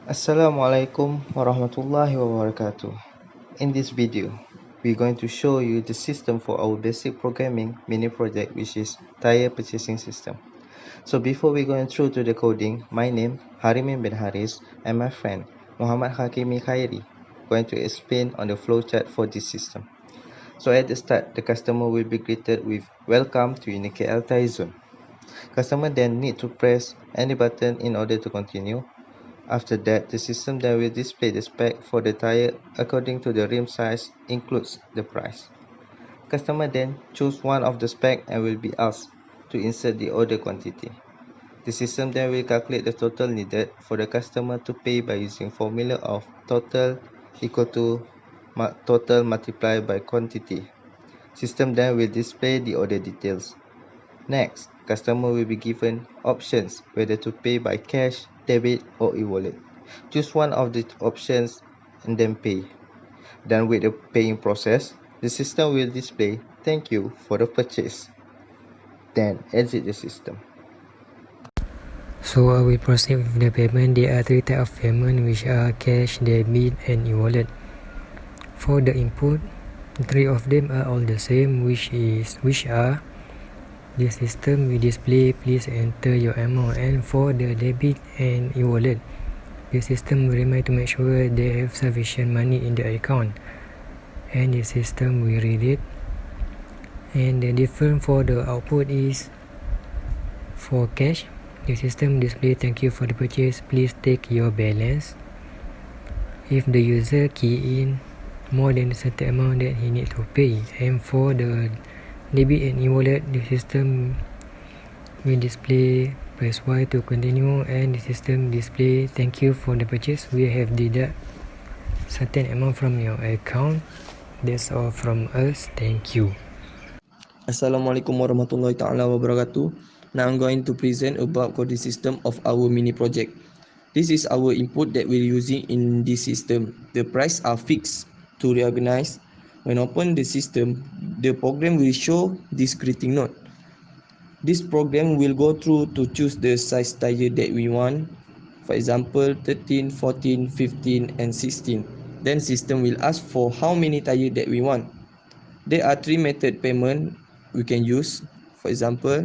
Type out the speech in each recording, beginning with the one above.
Assalamualaikum warahmatullahi wabarakatuh. In this video, we're going to show you the system for our basic programming mini project, which is tire purchasing system. So before we going through to the coding, my name Harimin bin Haris and my friend Muhammad Hakimi Khairi going to explain on the flowchart for this system. So at the start, the customer will be greeted with "Welcome to UNIKLMFI zone." Customer then need to press any button in order to continue. After that, the system then will display the spec for the tire according to the rim size includes the price. Customer then choose one of the spec and will be asked to insert the order quantity. The system then will calculate the total needed for the customer to pay by using formula of total equal to total multiplied by quantity. System then will display the order details. Next, customer will be given options whether to pay by cash, debit or e-wallet. Choose one of the options and then pay. Done with the paying process, the system will display "Thank you for the purchase." Then exit the system. So I will proceed with the payment. There are three types of payment, which are cash, debit and e-wallet. For the input, three of them are all the same, which are the system will display please enter your amount, and for the debit and e-wallet, the system will remind to make sure they have sufficient money in the account, and the system will read it. And the difference for the output is, for cash, the system display thank you for the purchase, please take your balance. If the user key in more than a certain amount that he need to pay. And for the debit and e-wallet, the system will display press Y to continue, and the system display thank you for the purchase, we have deduct certain amount from your account. That's all from us. Thank you. Assalamualaikum warahmatullahi ta'ala wabarakatuh. Now I'm going to present about coding system of our mini project. This is our input that we're using in this system. The price are fixed to reorganize. When open the system, the program will show this greeting note. This program will go through to choose the size tire that we want. For example, 13, 14, 15 and 16. Then system will ask for how many tire that we want. There are three method payment we can use. For example,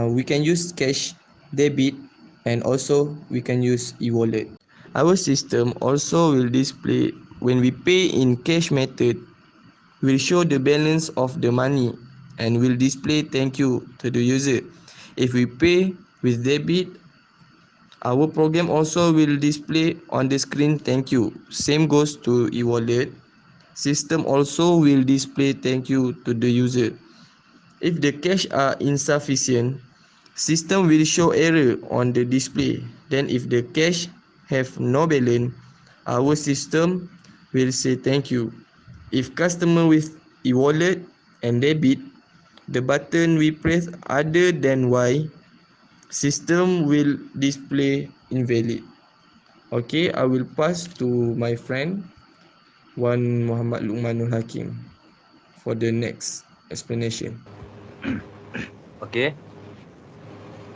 we can use cash, debit and also we can use e-wallet. Our system also will display when we pay in cash method, will show the balance of the money and will display thank you to the user. If we pay with debit, our program also will display on the screen thank you. Same goes to e-wallet. System also will display thank you to the user. If the cash are insufficient, system will show error on the display. Then if the cash have no balance, our system will say thank you. If customer with e-wallet and debit, the button we press other than Y, system will display invalid. Okay, I will pass to my friend Wan Muhammad Luqmanul Hakim for the next explanation. Okay,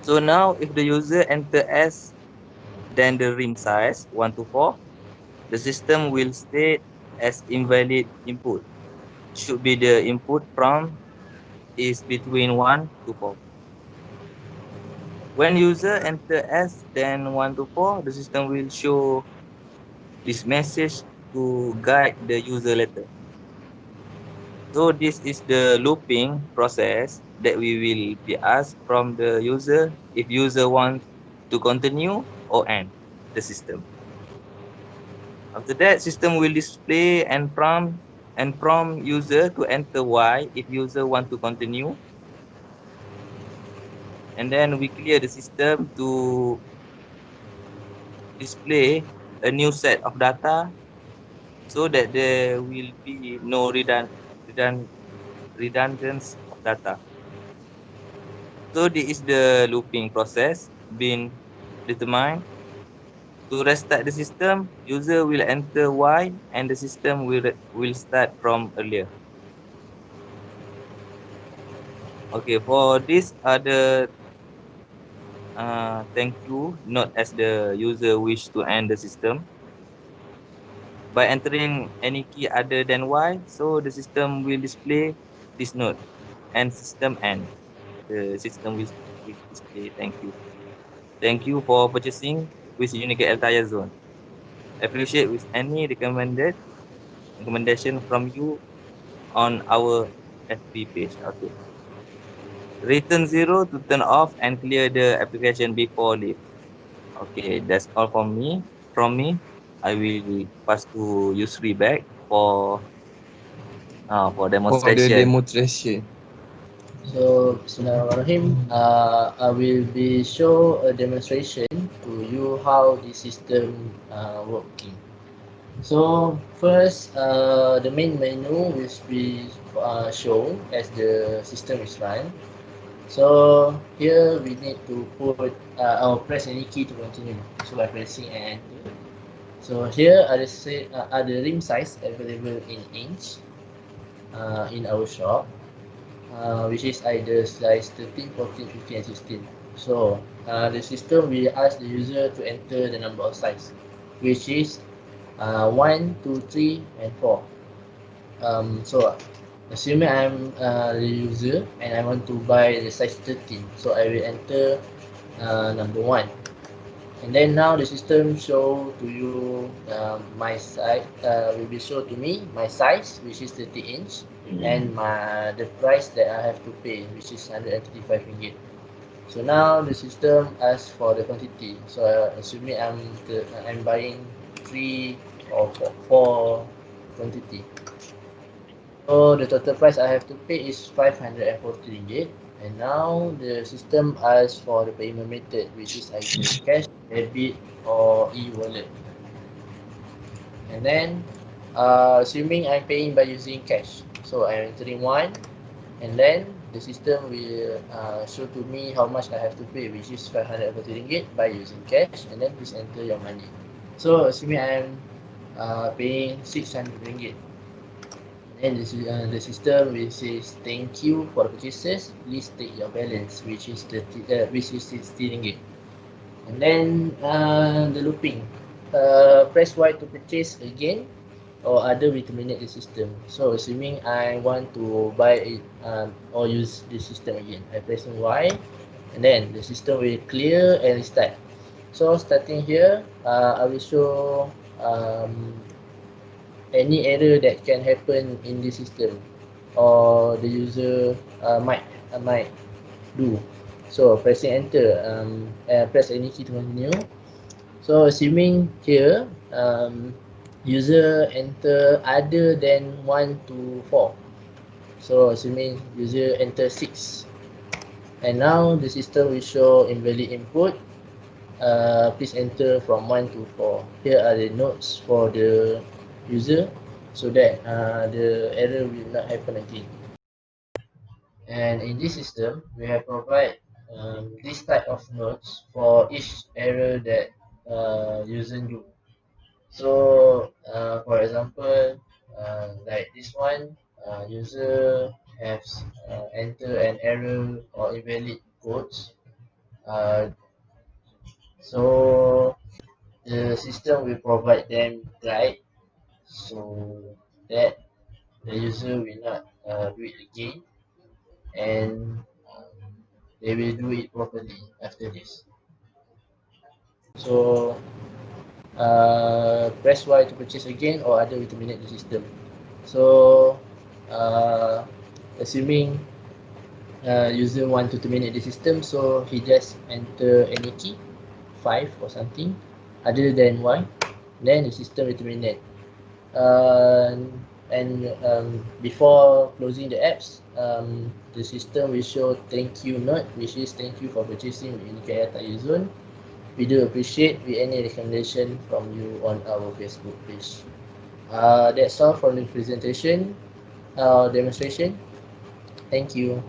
so now if the user enter S then the rim size 1 to 4, the system will state as invalid input. Should be the input prompt is between 1 to 4. When user enter S then 1 to 4, the system will show this message to guide the user later. So this is the looping process that we will be asked from the user if user wants to continue or end the system. After that, system will display and prompt user to enter Y if user want to continue. And then we clear the system to display a new set of data so that there will be no redundance of data. So this is the looping process being determined. To restart the system, user will enter Y and the system will start from earlier. Okay, for this are the thank you note as the user wish to end the system. By entering any key other than Y, so the system will display this note and system ends. The system will display thank you. Thank you for purchasing with UNIKLMFI Tire Zone. Appreciate with any recommendation from you on our FB page. Okay. Return 0 to turn off and clear the application before leave. Okay, that's all from me. From me, I will pass to Yusri back for For the demonstration. demonstration. So, Bismillahirrahmanirrahim. I will be show a demonstration to you how the system working. So first, the main menu will be shown as the system is run. So here we need to put or press any key to continue. So by pressing and enter. So here are the rim size available in inch in our shop, which is either size 13, 14, 15, and 16. So the system will ask the user to enter the number of size, which is 1, 2, 3, and 4. So assuming I'm the user and I want to buy the size 13, so I will enter number 1. And then now the system show to you my size, will be show to me my size, which is 30 inch, and the price that I have to pay, which is 135 ringgit. So now the system asks for the quantity. So assuming I'm buying 3 or 4 quantity. So the total price I have to pay is 540 ringgit. And now the system asks for the payment method, which is either cash, debit, or e-wallet. And then assuming I'm paying by using cash, so I'm entering 1, and then the system will show to me how much I have to pay, which is 540 ringgit by using cash, and then please enter your money. So assuming I'm paying 600 ringgit, and the system will say thank you for the purchases, please take your balance, which is 60 ringgit. And then the looping, press Y to purchase again, or other will terminate the system. So assuming I want to buy it or use the system again, I press Y, and then the system will clear and restart. So starting here, I will show any error that can happen in the system or the user might do. So pressing enter, press any key to continue. So assuming here, user enter other than 1 to 4. So assuming user enter 6. And now the system will show invalid input. Please enter from 1 to 4. Here are the notes for the user so that the error will not happen again. And in this system, we have provide this type of notes for each error that user do. So, for example, like this one, user has enter an error or invalid codes. Uh, so the system will provide them guide so that the user will not do it again, and they will do it properly after this. So press Y to purchase again, or other will terminate the system. So uh, assuming user want to terminate the system, so he just enter any key 5 or something other than Y, then the system will terminate. uh, and before closing the apps, the system will show thank you note, which is thank you for purchasing in Kayata Zone. We do appreciate any recommendation from you on our Facebook page. That's all from the presentation demonstration. Thank you.